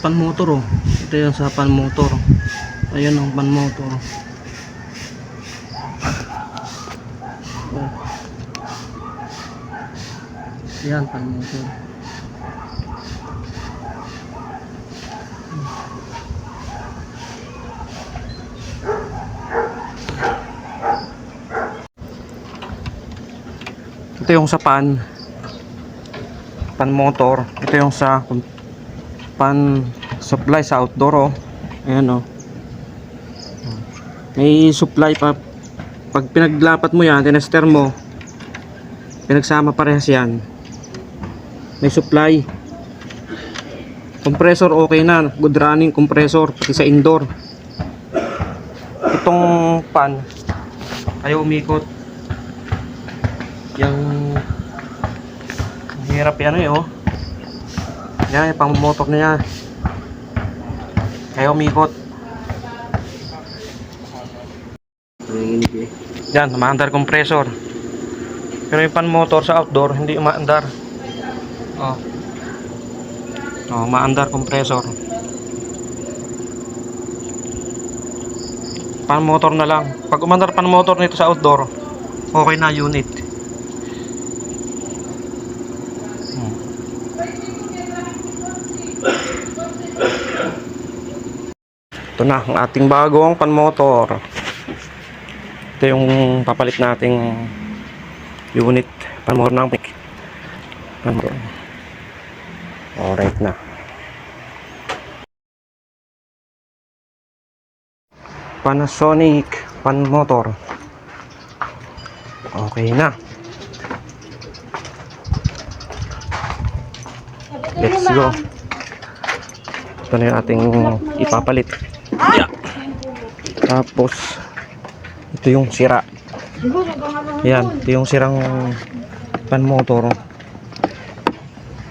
pan motor oh. Ito yung sa pan motor. Ayun ang pan motor. Oh. Yan pan motor. Ito yung sa pan motor. Ito yung sa pan supply sa outdoor oh. Ayan oh. May supply pa. Pag pinaglapat mo yan, tinester mo, pinagsama parehas yan, may supply. Compressor okay na, good running compressor pati sa indoor. Itong pan ayaw umikot. Yung hirap yan eh oh. Yan yung pang motor niya, ayaw umikot. Yan, umaandar compressor. Pero yung pan motor sa outdoor hindi umaandar. Oh. Oh, umaandar compressor. Pan motor na lang. Pag umandar pan motor nito sa outdoor, okay na unit. Ito na ang ating bagong pan motor. Ito yung papalit nating unit pan motor ng pick. Alright na. Panasonic pan motor. Okay na. Let's go. Ito na yung ating ipapalit. Yeah. Tapos ito yung sira. Yan, ito yung sirang pan motor.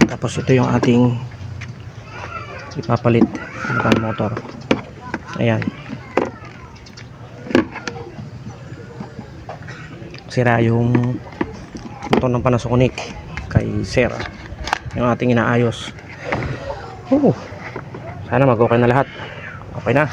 Tapos ito yung ating ipapalit ng pan motor. Ayan. Sira yung motor ng Panasonic kay Sir. Yung ating inaayos. Sana mag-okay na lahat. Okay na.